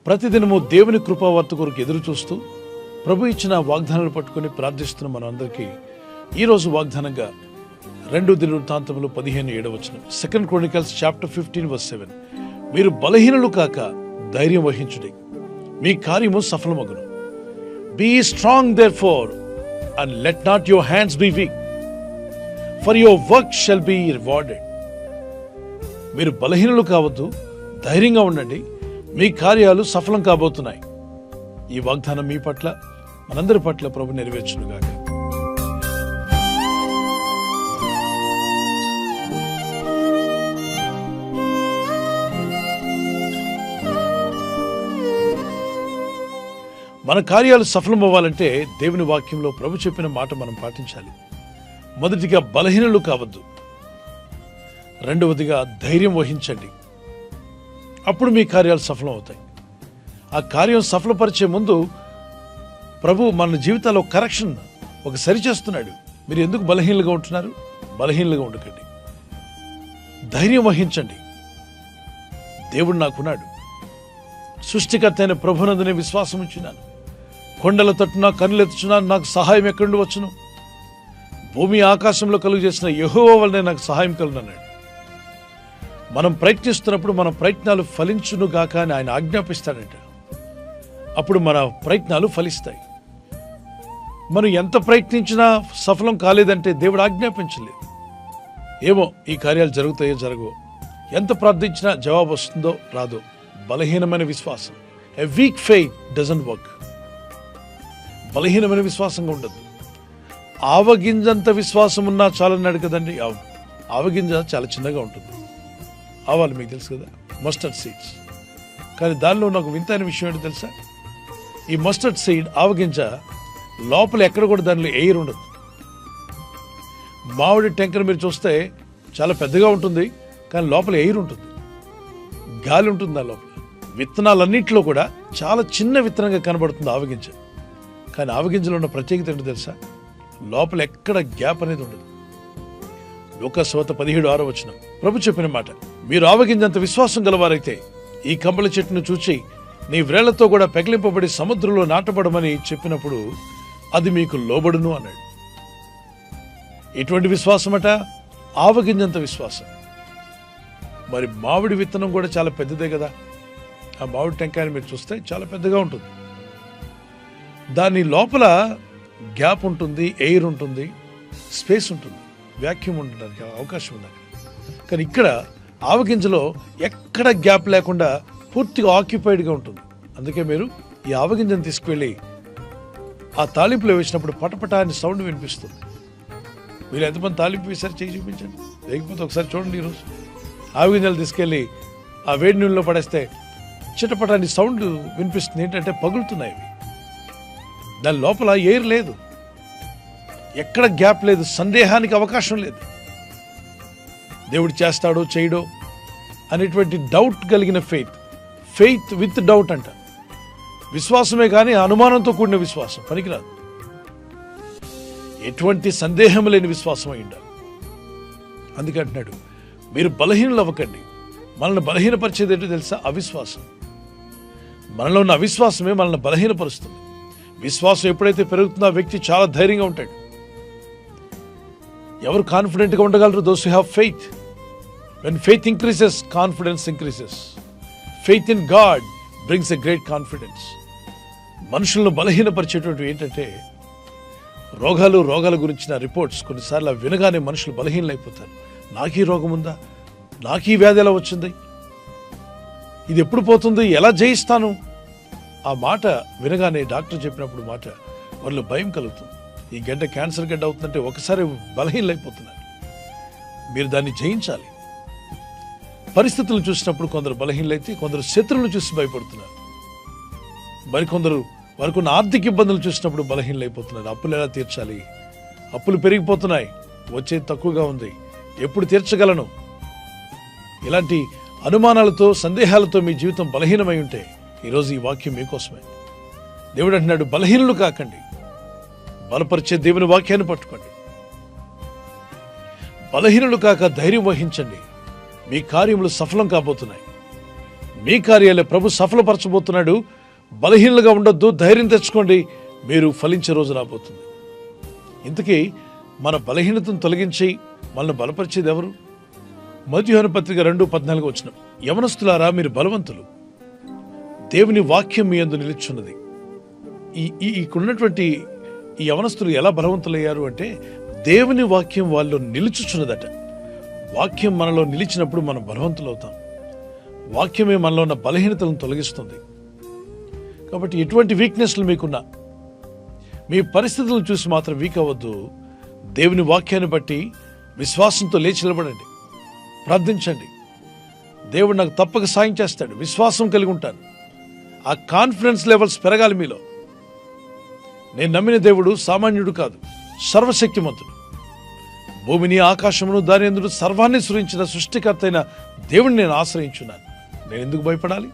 ప్రతిదినము దేవుని కృపావార్త కొరకు ఎదురు చూస్తూ ప్రభు ఇచ్చిన వాగ్దానాలు పట్టుకుని ప్రార్థిస్తున్న మనందరికీ ఈరోజు వాగ్దానంగా 2 దినవృత్తాంతములు 15:7 2 Chronicles chapter 15:7 మీరు బలహీనులు కాక ధైర్యం వహించుడి, మీ కార్యము సఫలమగును. Be strong therefore and let not your hands be weak, for your work shall be rewarded. మీరు బలహీనులు కావద్దు, ధైర్యంగా ఉండండి, మీ కార్యాలు సఫలం కాబోతున్నాయి. ఈ వాగ్దానం మీ పట్ల మనందరి పట్ల ప్రభు నెరవేర్చునుగాక. మన కార్యాలు సఫలం అవ్వాలంటే దేవుని వాక్యంలో ప్రభు చెప్పిన మాట మనం పాటించాలి. మొదటిగా బలహీనులు కావద్దు, రెండవదిగా ధైర్యం వహించండి. అప్పుడు మీ కార్యాలు సఫలం అవుతాయి. ఆ కార్యం సఫలపరిచే ముందు ప్రభు మన జీవితాల్లో కరెక్షన్ ఒక సరిచేస్తున్నాడు. మీరు ఎందుకు బలహీనులుగా ఉంటున్నారు? బలహీనులుగా ఉండకండి, ధైర్యం వహించండి. దేవుడు నాకున్నాడు, సృష్టికర్త అయిన ప్రభునందునే విశ్వాసం ఉంచున్నాను. కొండల తట్టున కన్నులెత్తుచున్నాను, నాకు సహాయం ఎక్కడి నుండి వచ్చును? భూమి ఆకాశంలో కలుగు చేసిన యెహోవా వల్లనే నాకు సహాయం కలుగునన్నాడు. మనం ప్రయత్నిస్తున్నప్పుడు మన ప్రయత్నాలు ఫలించును గాక అని ఆయన ఆజ్ఞాపిస్తాడంట. అప్పుడు మన ప్రయత్నాలు ఫలిస్తాయి. మనం ఎంత ప్రయత్నించినా సఫలం కాలేదంటే దేవుడు ఆజ్ఞాపించలేదు. ఏమో ఈ కార్యాలు జరుగుతాయో జరగవో, ఎంత ప్రార్థించినా జవాబు వస్తుందో రాదో. బలహీనమైన విశ్వాసం, a week faith doesn't work. బలహీనమైన విశ్వాసంగా ఉండదు. ఆవగింజంత విశ్వాసం ఉన్నా చాలన్నాడు కదండి. అవును, ఆవగింజ చాలా చిన్నగా ఉంటుంది. ఆవాలు మీకు తెలుసు కదా, మస్టర్డ్ సీడ్స్. కానీ దానిలో ఉన్న ఒక వింతైన విషయం ఏంటో తెలుసా? ఈ మస్టర్డ్ సీడ్ ఆవగింజ లోపల ఎక్కడ కూడా దానిలో ఎయిర్ ఉండదు. మామిడి టెంకను మీరు చూస్తే చాలా పెద్దగా ఉంటుంది, కానీ లోపల ఎయిర్ ఉంటుంది, గాలి ఉంటుంది దాని లోపల. విత్తనాలన్నింటిలో కూడా చాలా చిన్న విత్తనంగా కనబడుతుంది ఆవగింజ. కానీ ఆవగింజలో ఉన్న ప్రత్యేకత ఏంటో తెలుసా? లోపల ఎక్కడ గ్యాప్ అనేది ఉండదు. లూకాసు వార్త 17:6 ప్రభు చెప్పిన మాట, మీరు ఆవగింజంత విశ్వాసం గలవారైతే ఈ కంబళి చెట్టును చూచి నీ వ్రేళ్లతో కూడా పెకిలింపబడి సముద్రంలో నాటబడమని చెప్పినప్పుడు అది మీకు లోబడును అన్నాడు. ఎటువంటి విశ్వాసం అట? ఆవగింజంత విశ్వాసం. మరి మామిడి విత్తనం కూడా చాలా పెద్దదే కదా. ఆ మామిడి టెంకాయని మీరు చూస్తే చాలా పెద్దగా ఉంటుంది. దాని లోపల గ్యాప్ ఉంటుంది, ఎయిర్ ఉంటుంది, స్పేస్ ఉంటుంది, వ్యాక్యూమ్ ఉండడానికి అవకాశం ఉంది. కానీ ఇక్కడ ఆవగింజలో ఎక్కడ గ్యాప్ లేకుండా పూర్తిగా ఆక్యుపైడ్గా ఉంటుంది. అందుకే మీరు ఈ ఆవగింజను తీసుకువెళ్ళి ఆ తాలింపులో వేసినప్పుడు పటపట అని సౌండ్ వినిపిస్తుంది. మీరు ఎంతమంది తాలింపు వేసారి చేయి చూపించండి, లేకపోతే ఒకసారి చూడండి. ఈరోజు ఆవగింజలు తీసుకెళ్ళి ఆ వేడి నూనెలో పడేస్తే చిటపట అని సౌండ్ వినిపిస్తుంది. ఏంటంటే పగులుతున్నాయి అవి. దాని లోపల ఎయిర్ లేదు, ఎక్కడ గ్యాప్ లేదు, సందేహానికి అవకాశం లేదు. దేవుడు చేస్తాడో చేయడో అనేటువంటి డౌట్ కలిగిన ఫెయిత్ విత్ డౌట్ అంట. విశ్వాసమే కానీ అనుమానంతో కూడిన విశ్వాసం పనికిరాదు. ఎటువంటి సందేహం లేని విశ్వాసం అయి ఉండాలి. అందుకే అంటున్నాడు, మీరు బలహీనులు అవ్వకండి. మనల్ని బలహీనపరిచేది ఏంటో తెలుసా? అవిశ్వాసం. మనలో ఉన్న అవిశ్వాసమే మనల్ని బలహీనపరుస్తుంది. విశ్వాసం ఎప్పుడైతే పెరుగుతుందో ఆ వ్యక్తి చాలా ధైర్యంగా ఉంటాడు. ఎవరు కాన్ఫిడెంట్గా ఉండగలరు? Those who have faith. When faith increases, confidence increases. Faith in God brings a great confidence. మనుషులను బలహీనపరిచేటువంటి ఏంటంటే రోగాల గురించిన రిపోర్ట్స్. కొన్నిసార్లు అవి వినగానే మనుషులు బలహీనలైపోతారు. నాకు ఈ రోగం ఉందా? నాకు ఈ వ్యాధి ఎలా వచ్చింది? ఇది ఎప్పుడు పోతుంది? ఎలా జయిస్తాను? ఆ మాట వినగానే డాక్టర్ చెప్పినప్పుడు మాట వాళ్ళు భయం కలుగుతుంది. ఈ గడ్డ క్యాన్సర్ గడ్డ అవుతుందంటే ఒకసారి బలహీనలైపోతున్నారు. మీరు దాన్ని జయించాలి. పరిస్థితులను చూసినప్పుడు కొందరు బలహీనలైతే, కొందరు శత్రువులను చూసి భయపడుతున్నారు. మరికొందరు వారికున్న ఆర్థిక ఇబ్బందులు చూసినప్పుడు బలహీనలైపోతున్నారు. అప్పులు ఎలా తీర్చాలి? అప్పులు పెరిగిపోతున్నాయి, వచ్చేది తక్కువగా ఉంది, ఎప్పుడు తీర్చగలను? ఇలాంటి అనుమానాలతో, సందేహాలతో మీ జీవితం బలహీనమై ఉంటే ఈరోజు ఈ వాక్యం మీకోసమే. దేవుడు అంటున్నాడు, బలహీనులు కాకండి, బలపరిచే దేవుని వాక్యాన్ని పట్టుకోండి. బలహీనులు కాక ధైర్యం వహించండి, మీ కార్యములు సఫలం కాబోతున్నాయి. మీ కార్యాలే ప్రభు సఫలపరచబోతున్నాడు. బలహీనలుగా ఉండొద్దు, ధైర్యం తెచ్చుకోండి, మీరు ఫలించే రోజు రాబోతుంది. ఇంతకీ మన బలహీనతను తొలగించి మనల్ని బలపరిచేది ఎవరు? మొదటి యోహాను పత్రిక 2:14 యవనస్తులారా, మీరు బలవంతులు, దేవుని వాక్యం మీ యందు నిలుచున్నది. ఇక్కడున్నటువంటి ఈ యవనస్తులు ఎలా బలవంతులయ్యారు అంటే, దేవుని వాక్యం వాళ్ళు నిలుచుచున్నదట. వాక్యం మనలో నిలిచినప్పుడు మనం బలవంతులవుతాం. వాక్యమే మనలో ఉన్న బలహీనతలను తొలగిస్తుంది. కాబట్టి ఎటువంటి వీక్నెస్లు మీకున్నా, మీ పరిస్థితులను చూసి మాత్రం వీక్ అవ్వద్దు. దేవుని వాక్యాన్ని బట్టి విశ్వాసంతో లేచి నిలబడండి, ప్రార్థించండి. దేవుడు నాకు తప్పక సాయం చేస్తాడు, విశ్వాసం కలిగి ఉంటాను. ఆ కాన్ఫిడెన్స్ లెవెల్స్ పెరగాలి మీలో. నేను నమ్మిన దేవుడు సామాన్యుడు కాదు, సర్వశక్తిమంతుడు. భూమిని ఆకాశమును దాని యందు సర్వాన్ని సృజించిన సృష్టికర్త అయిన దేవుడిని నేను ఆశ్రయించున్నాను. నేను ఎందుకు భయపడాలి?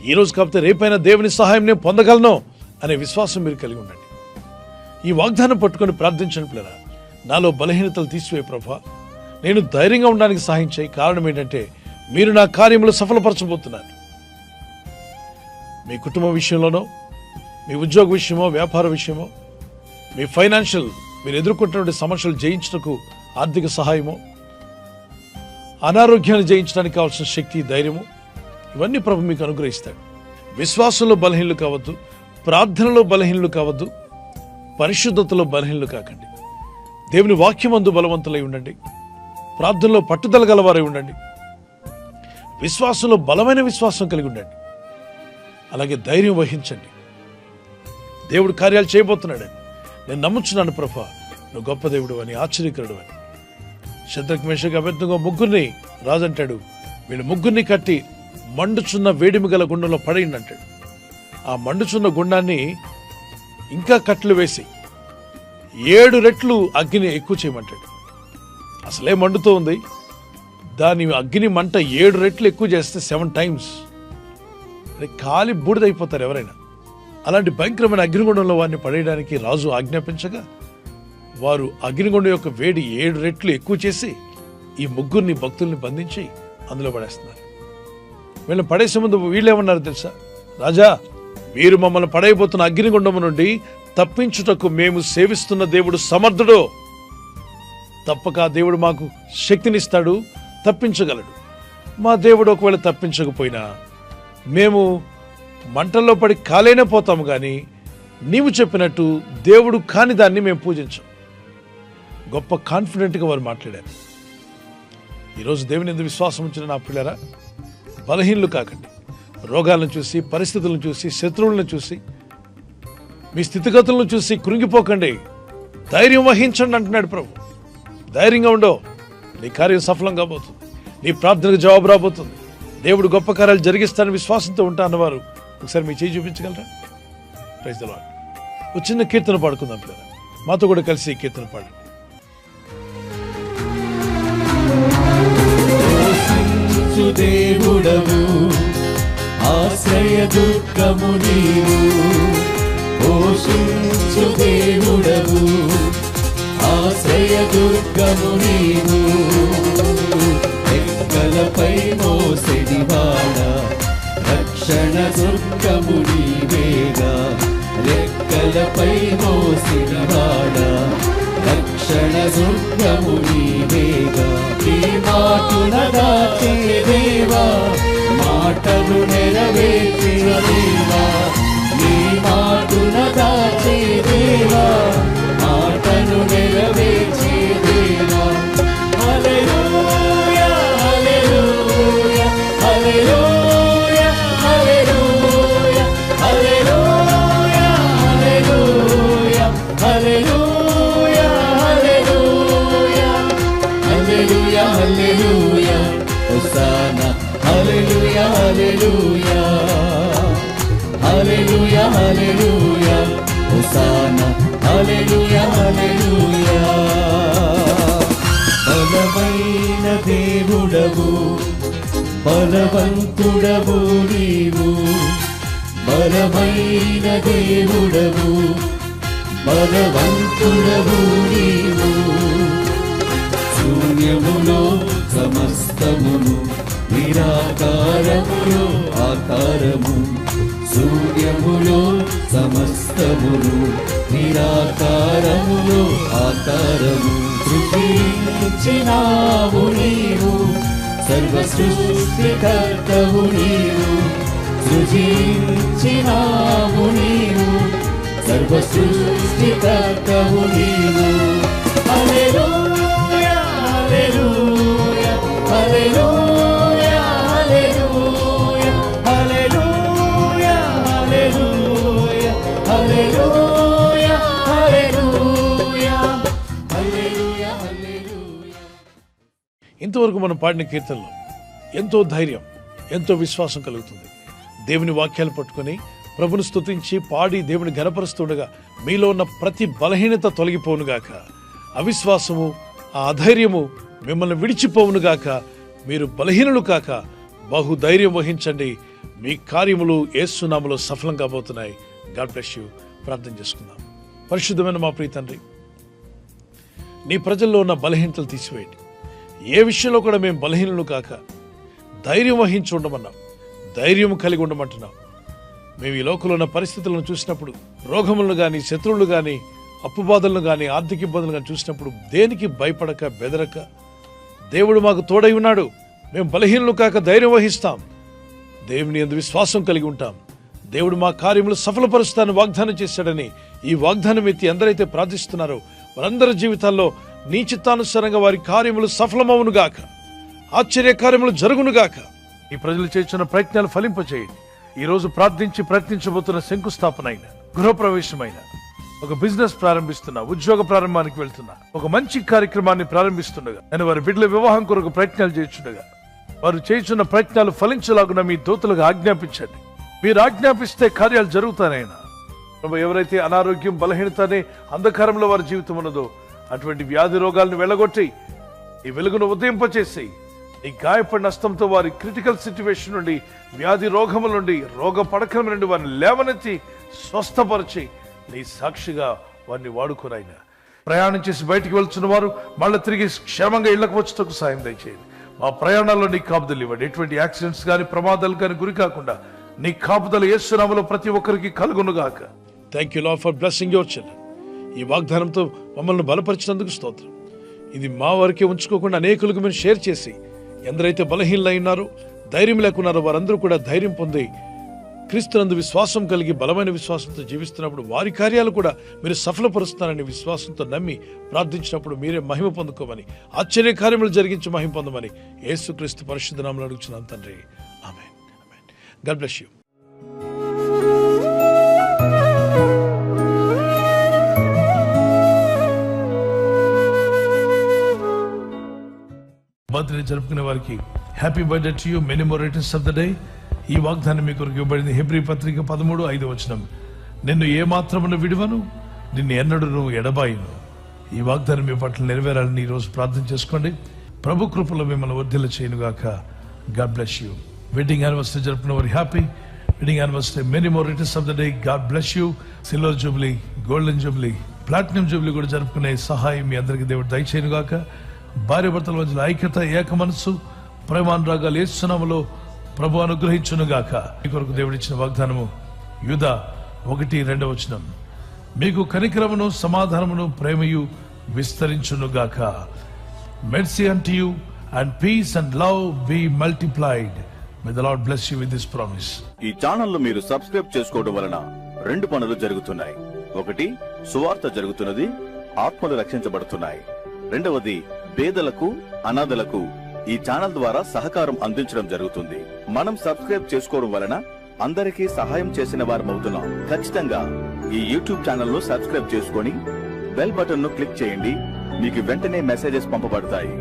ఈ రోజు కాకపోతే రేపైనా దేవుని సహాయం నేను పొందగలను అనే విశ్వాసం మీరు కలిగి ఉండండి. ఈ వాగ్దానం పట్టుకొని ప్రార్థించండి. పిల్లరా, నాలో బలహీనతలు తీసివే ప్రభా, నేను ధైర్యంగా ఉండడానికి సహాయం చేయి. కారణం ఏంటంటే, మీరు నా కార్యములు సఫలపరచబోతున్నారు. మీ కుటుంబ విషయంలోనో, మీ ఉద్యోగ విషయమో, వ్యాపార విషయమో, మీ ఫైనాన్షియల్ మీరు ఎదుర్కొంటున్న సమస్యలు జయించడానికి ఆర్థిక సహాయము, అనారోగ్యాన్ని జయించడానికి కావాల్సిన శక్తి, ధైర్యము, ఇవన్నీ ప్రభు మీకు అనుగ్రహిస్తాడు. విశ్వాసంలో బలహీనలు కావద్దు, ప్రార్థనలో బలహీనలు కావద్దు, పరిశుద్ధతలో బలహీనలు కాకండి. దేవుని వాక్యమందు బలవంతులై ఉండండి, ప్రార్థనలో పట్టుదల గలవారై ఉండండి, విశ్వాసంలో బలమైన విశ్వాసం కలిగి ఉండండి. అలాగే ధైర్యం వహించండి. దేవుడు కార్యాలు చేయబోతున్నాడని నేను నమ్ముచున్నాను ప్రభా, నువ్వు గొప్ప దేవుడు అని, ఆశ్చర్యకరుడు అని. శద్రక్ మేషక్ అబేద్నెగో ముగ్గురిని రాజంటాడు, వీళ్ళు ముగ్గురిని కట్టి మండుచున్న వేడిమి గల గుండంలో పడేయండి అంటాడు. ఆ మండుచున్న గుండాన్ని ఇంకా కట్లు వేసి 7 రెట్లు అగ్గిని ఎక్కువ చేయమంటాడు. అసలే మండుతూ ఉంది, దాని అగ్ని మంట 7 రెట్లు ఎక్కువ చేస్తే 7 times కాలి బూడిదైపోతారు ఎవరైనా. అలాంటి భయంకరమైన అగ్నిగుండంలో వారిని పడేయడానికి రాజు ఆజ్ఞాపించగా, వారు అగ్నిగుండం యొక్క వేడి 7 రెట్లు ఎక్కువ చేసి ఈ ముగ్గురిని భక్తుల్ని బంధించి అందులో పడేస్తున్నారు. వీళ్ళని పడేసే ముందు వీళ్ళేమన్నారు తెలుసా? రాజా, మీరు మమ్మల్ని పడైపోతున్న అగ్నిగుండము నుండి తప్పించుటకు మేము సేవిస్తున్న దేవుడు సమర్థుడు. తప్పక దేవుడు మాకు శక్తినిస్తాడు, తప్పించగలడు. మా దేవుడు ఒకవేళ తప్పించకపోయినా మేము మంటల్లో పడి కాలేనే పోతాము, కానీ నీవు చెప్పినట్టు దేవుడు కాని దాన్ని మేము పూజించాం. గొప్ప కాన్ఫిడెంట్గా వారు మాట్లాడారు. ఈరోజు దేవుని యందు విశ్వాసం ఉంచిన నా పిల్లరా, బలహీనలు కాకండి. రోగాలను చూసి, పరిస్థితులను చూసి, శత్రువులను చూసి, మీ స్థితిగతులను చూసి కృంగిపోకండి. ధైర్యం వహించండి అంటున్నాడు ప్రభు. ధైర్యంగా ఉండో, నీ కార్యం సఫలం కాబోతుంది, నీ ప్రార్థనకు జవాబు రాబోతుంది. దేవుడు గొప్ప కార్యాలు జరిగిస్తానని విశ్వాసంతో ఉంటా అన్నవారు ఒకసారి మీ చేయి చూపించగలరా? Praise the lord. ఒక చిన్న కీర్తన పాడుకుందాం పిల్లరా, మాతో కూడా కలిసి కీర్తన పాడండి. దేవుడవు ఆశ్రయ దుర్గము నీవు, పోషించు దేవుడవు ఆశ్రయ దుర్గము నీవు. రెక్కలపై మోసెడివాడ రక్షణ దుర్గము నీవేగా, రెక్కలపై మోసెడివాడ రక్షణ దుర్గము నీవేగా. ఈ మాటున దాచే దేవా, మాటను నెరవేర్చే దేవా, నీ మాటున దాచే దేవా, మాటను నెరవేర్చే దేవా. హల్లెలూయా హల్లెలూయా హల్లెలూయా హల్లెలూయా హల్లెలూయా హల్లెలూయా హల్లెలూయా హల్లెలూయా హల్లెలూయా హోసానా హల్లెలూయా హల్లెలూయా హల్లెలూయా హల్లెలూయా హోసానా హల్లెలూయా హల్లెలూయా. బలమైన దేవుడవు బలవంతుడవు నీవు, బలమైన దేవుడవు బలవంతుడవు నీవు. శూన్యములో సమస్తమును, నిరాకారములో ఆకారము, శూన్యములో సమస్తమును, నిరాకారములో ఆకారము. సృష్టించినావు నీవు, సర్వ సృష్టికర్తవు నీవు. సృజించినావు నీవు, సర్వ సృష్టికర్తవు నీవు. హల్లెలూయా హల్లెలూయా హల్లెలూయా హల్లెలూయా హల్లెలూయా హల్లెలూయా హల్లెలూయా హల్లెలూయా హల్లెలూయా. ఇంతవరకు మనం పాడిన కీర్తనలో ఎంతో ధైర్యం, ఎంతో విశ్వాసం కలుగుతుంది. దేవుని వాక్యాలు పట్టుకొని ప్రభుని స్తుతించి పాడి దేవుని ఘనపరుస్తుండగా మీలో ఉన్న ప్రతి బలహీనత తొలగిపోవునుగాక. అవిశ్వాసము, ఆ అధైర్యము మిమ్మల్ని విడిచిపోవునుగాక. మీరు బలహీనులు కాక బహుధైర్యం వహించండి. మీ కార్యములు యేసు నామములో సఫలం కాబోతున్నాయి. God bless you. ప్రార్థన చేసుకుందాం. పరిశుద్ధమైన మా ప్రియ తండ్రి, నీ ప్రజల్లో ఉన్న బలహీనతలు తీసివేయండి. ఏ విషయంలో కూడా మేము బలహీనులు కాక ధైర్యం వహించి ఉండమన్నాం, ధైర్యం కలిగి ఉండమంటున్నాం. మేము ఈ లోకంలో ఉన్న పరిస్థితులను చూసినప్పుడు, రోగములను కానీ, శత్రువులు కానీ, అప్పుబాధలను కానీ, ఆర్థిక ఇబ్బందులు కానీ చూసినప్పుడు దేనికి భయపడక బెదరక దేవుడు మాకు తోడై ఉన్నాడు, మేము బలహీనులు కాక ధైర్యం వహిస్తాం, దేవుని యందు విశ్వాసం కలిగి ఉంటాం, దేవుడు మా కార్యములు సఫలపరుస్తానని వాగ్దానం చేశాడని ఈ వాగ్దానం ఎత్తి ఎందరైతే ప్రార్థిస్తున్నారో వారందరి జీవితాల్లో నీ చిత్తానుసారంగా వారి కార్యములు సఫలమవునుగాక, ఆశ్చర్య కార్యములు జరుగునుగాక. ఈ ప్రజలు చేస్తున్న ప్రయత్నాలు ఫలింపచేయండి. ఈ రోజు ప్రార్థించి ప్రయత్నించబోతున్న శంకుస్థాపన అయిన, గృహప్రవేశమైన, ఒక బిజినెస్ ప్రారంభిస్తున్నా, ఉద్యోగ ప్రారంభానికి వెళ్తున్నా, ఒక మంచి కార్యక్రమాన్ని ప్రారంభిస్తుండగా, నేను వారి బిడ్డల వివాహం కొరకు ప్రయత్నాలు చేస్తుండగా వారు చేస్తున్న ప్రయత్నాలు ఫలించలాగున మీ దూతలుగా ఆజ్ఞాపించండి. మీరు ఆజ్ఞాపిస్తే కార్యాలు జరుగుతానైనా ప్రభు. ఎవరైతే అనారోగ్యం, బలహీనత అనే అంధకారంలో వారి జీవితం ఉన్నదో అటువంటి వ్యాధి రోగాలను వెళ్ళగొట్టి ఈ వెలుగును ఉదయింపచేసి నీ గాయపడిన హస్తంతో వారి క్రిటికల్ సిచ్యువేషన్ నుండి, వ్యాధి రోగముల నుండి, రోగ పడకల నుండి వారిని లేవనెత్తి స్వస్థపరిచి నీ సాక్షిగా వారిని వాడుకోనైనా. ప్రయాణం చేసి బయటికి వెళ్తున్న వారు మళ్ళీ తిరిగి క్షేమంగా ఇళ్లకు వచ్చేటకు సాయం దయచేయండి. మా ప్రయాణాల్లో నీ కాపుదలు ఇవ్వండి. ఎటువంటి యాక్సిడెంట్స్ కానీ, ప్రమాదాలు కానీ గురి కాకుండా నీ కాపుదలు యేసు నామములో ప్రతి ఒక్కరికి కలుగునుగాక. Thank you lord for blessing your children. ఈ వాగ్దానంతో మమ్మల్ని బలపరిచినందుకు స్తోత్రం. ఇది మా వరకే ఉంచుకోకుండా అనేకులకు మీరు షేర్ చేసి ఎందరైతే బలహీనలై ఉన్నారో, ధైర్యం లేకున్నారో వారందరూ కూడా ధైర్యం పొంది క్రీస్తునందు విశ్వాసం కలిగి బలమైన విశ్వాసంతో జీవిస్తున్నప్పుడు వారి కార్యాలు కూడా మీరు సఫలపరుస్తారని విశ్వాసంతో నమ్మి ప్రార్థించినప్పుడు మీరే మహిమ పొందుకోమని, ఆశ్చర్య కార్యములు జరిగించి మహిమ పొందమని యేసుక్రీస్తు పరిశుద్ధ నామములో అడుగుచున్నాం తండ్రి. ఆమేన్. ఆమేన్. God bless you. బర్త్డే జరుపుకునే వారికి happy birthday to you, many more returns of the day. ఈ వాగ్దానం మీ కొరకు ఇవ్వబడింది. హెబ్రీ పత్రిక 13:5 నిన్ను ఏ మాత్రమును విడువను, నిన్ను ఎన్నడూ ఎడబాయును. ఈ వాగ్దానం మీ పట్ల నెరవేరాలని ఈరోజు ప్రార్థన చేసుకోండి. ప్రభు కృపలో మిమ్మల్ని వర్ధిల్ల చేయనుగాక. God bless you. Wedding anniversary జరుపుకున్న వారి happy wedding anniversary, many more returns of the day. God bless you. Silver jubilee, golden jubilee, platinum jubilee కూడా జరుపుకునే సహాయం మీ అందరికీ దేవుడు దయచేయనుగాక. భార్య భర్తల మధ్యలో ఐక్యత, ఏక మనస్సు, ప్రేమానురాగాలు యేసు నామములో ప్రభు అనుగ్రహించునుగాక. మీ కొరకు దేవుడిచ్చిన వాగ్దానము యూదా 1:2 మీకు కనికరమును, సమాధానమును, ప్రేమయు విస్తరించునుగాక. Mercy unto you and peace and love be multiplied. May the Lord bless you with this promise. ఈ ఛానల్ ను మీరు సబ్స్క్రైబ్ చేసుకోవడం వలన 2 పనులు జరుగుతున్నాయి. ఒకటి, సువార్త జరుగుతున్నది, ఆత్మలు రక్షించబడుతున్నాయి. రెండవది, పేదలకు, అనాథలకు ఈ ఛానల్ ద్వారా సహకారం అందించడం జరుగుతుంది. మనం సబ్స్క్రైబ్ చేసుకోవడం వలన అందరికీ సహాయం చేసిన వారం అవుతున్నాం. ఖచ్చితంగా ఈ యూట్యూబ్ ఛానల్ ను సబ్స్క్రైబ్ చేసుకొని బెల్ బటన్ ను క్లిక్ చేయండి. మీకు వెంటనే మెసేజెస్ పంపబడతాయి.